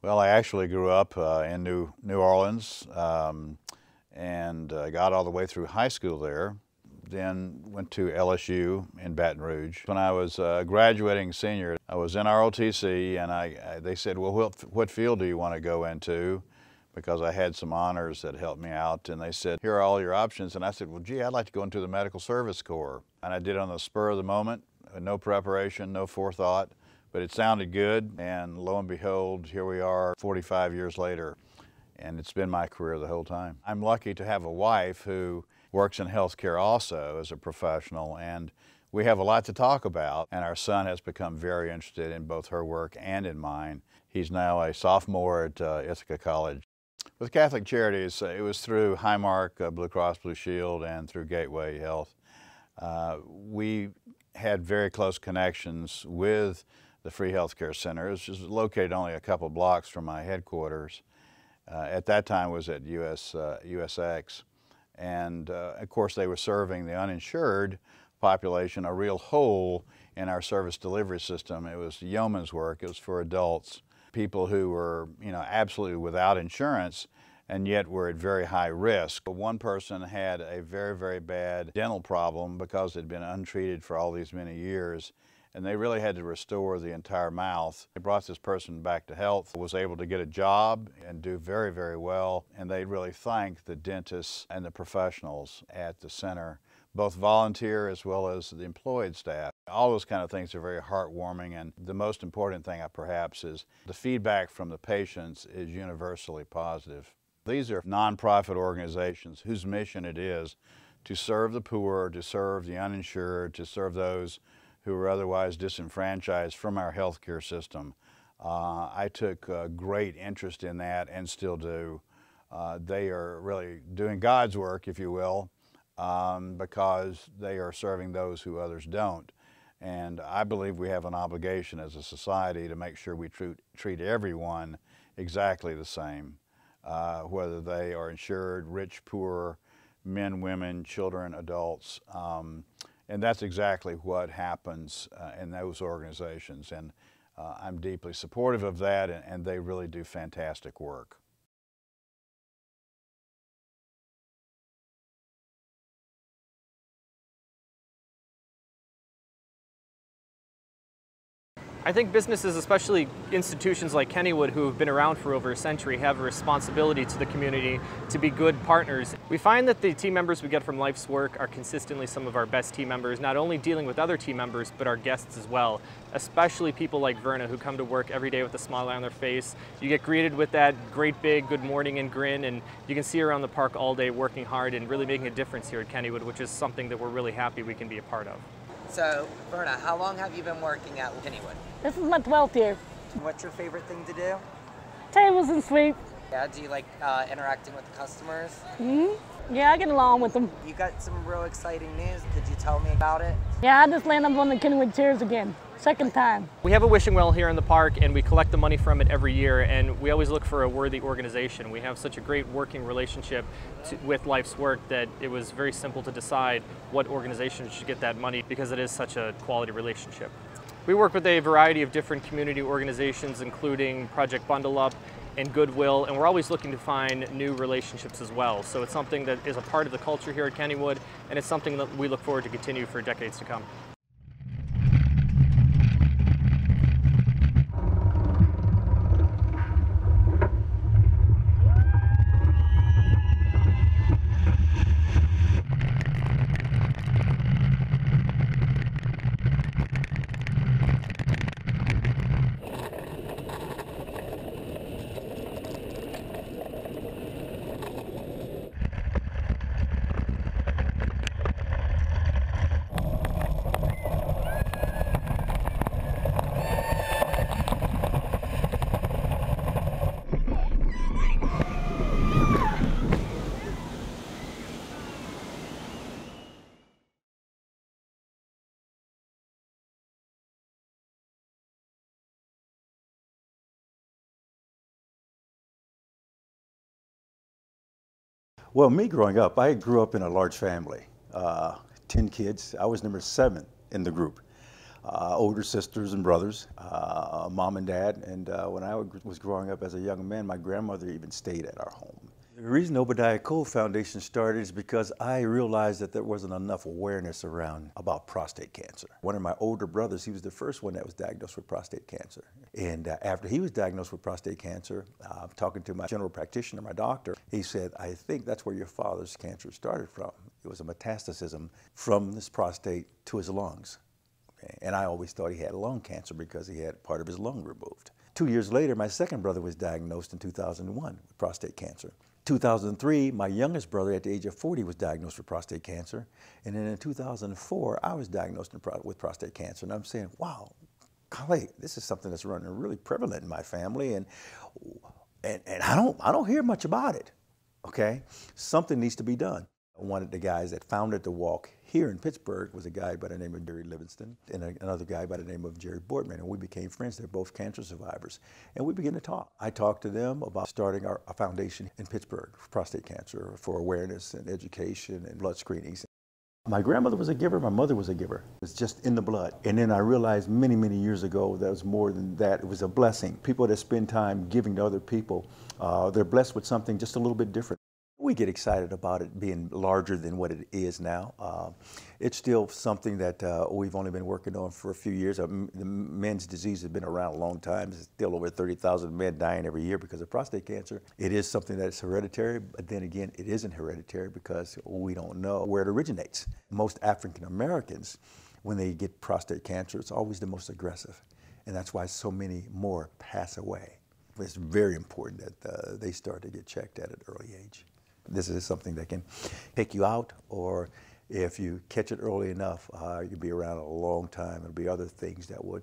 Well, I actually grew up in New Orleans and got all the way through high school there. Then went to LSU in Baton Rouge. When I was graduating senior, I was in ROTC, and they said, well, what field do you want to go into? Because I had some honors that helped me out, and they said, here are all your options. And I said, well, gee, I'd like to go into the Medical Service Corps. And I did it on the spur of the moment, no preparation, no forethought, but it sounded good, and lo and behold, here we are 45 years later, and it's been my career the whole time. I'm lucky to have a wife who works in healthcare also as a professional, and we have a lot to talk about, and our son has become very interested in both her work and in mine. He's now a sophomore at Ithaca College. With Catholic Charities, it was through Highmark, Blue Cross Blue Shield, and through Gateway Health. We had very close connections with the Free Healthcare Center, which is located only a couple blocks from my headquarters. At that time was at USX. And of course they were serving the uninsured population, a real hole in our service delivery system. It was yeoman's work. It was for adults, people who were, absolutely without insurance and yet were at very high risk. One person had a very, very bad dental problem because it had been untreated for all these many years, and they really had to restore the entire mouth. They brought this person back to health, was able to get a job and do very, very well, and they really thanked the dentists and the professionals at the center, both volunteer as well as the employed staff. All those kind of things are very heartwarming, and the most important thing perhaps is the feedback from the patients is universally positive. These are nonprofit organizations whose mission it is to serve the poor, to serve the uninsured, to serve those who are otherwise disenfranchised from our healthcare system. I took great interest in that and still do. They are really doing God's work, if you will, because they are serving those who others don't. And I believe we have an obligation as a society to make sure we treat everyone exactly the same, whether they are insured, rich, poor, men, women, children, adults. And that's exactly what happens in those organizations. And I'm deeply supportive of that, and they really do fantastic work. I think businesses, especially institutions like Kennywood, who have been around for over a century, have a responsibility to the community to be good partners. We find that the team members we get from Life's Work are consistently some of our best team members, not only dealing with other team members, but our guests as well, especially people like Verna, who come to work every day with a smile on their face. You get greeted with that great big good morning and grin, and you can see her around the park all day working hard and really making a difference here at Kennywood, which is something that we're really happy we can be a part of. So, Verna, how long have you been working at Kennywood? This is my 12th year. What's your favorite thing to do? Tables and sweep. Yeah, do you like interacting with the customers? Yeah, I get along with them. You got some real exciting news. Could you tell me about it? Yeah, I just landed up on the Kennywood chairs again. Second time. We have a wishing well here in the park, and we collect the money from it every year, and we always look for a worthy organization. We have such a great working relationship with Life's Work that it was very simple to decide what organization should get that money because it is such a quality relationship. We work with a variety of different community organizations, including Project Bundle Up and Goodwill, and we're always looking to find new relationships as well. So it's something that is a part of the culture here at Kennywood, and it's something that we look forward to continue for decades to come. Well, me growing up, I grew up in a large family, 10 kids. I was number 7 in the group. older sisters and brothers, mom and dad. And when I was growing up as a young man, my grandmother even stayed at our home. The reason Obadiah Cole Foundation started is because I realized that there wasn't enough awareness around about prostate cancer. One of my older brothers, he was the first one that was diagnosed with prostate cancer. And after he was diagnosed with prostate cancer, talking to my general practitioner, my doctor, he said, I think that's where your father's cancer started from. It was a metastasis from this prostate to his lungs. And I always thought he had lung cancer because he had part of his lung removed. 2 years later, my second brother was diagnosed in 2001 with prostate cancer. 2003, my youngest brother at the age of 40 was diagnosed with prostate cancer. And then in 2004, I was diagnosed with prostate cancer. And I'm saying, wow, golly, this is something that's running really prevalent in my family. And I don't hear much about it, okay? Something needs to be done. One of the guys that founded the walk here in Pittsburgh was a guy by the name of Jerry Livingston and another guy by the name of Jerry Boardman, and we became friends. They're both cancer survivors, and we began to talk. I talked to them about starting a foundation in Pittsburgh for prostate cancer, for awareness and education and blood screenings. My grandmother was a giver, my mother was a giver. It's just in the blood. And then I realized many, many years ago that it was more than that. It was a blessing. People that spend time giving to other people, they're blessed with something just a little bit different. We get excited about it being larger than what it is now. It's still something that we've only been working on for a few years. The men's disease has been around a long time. There's still over 30,000 men dying every year because of prostate cancer. It is something that's hereditary, but then again, it isn't hereditary because we don't know where it originates. Most African Americans, when they get prostate cancer, it's always the most aggressive. And that's why so many more pass away. It's very important that they start to get checked at an early age. This is something that can take you out, or if you catch it early enough, you'll be around a long time. There'll be other things that will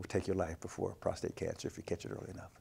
take your life before prostate cancer if you catch it early enough.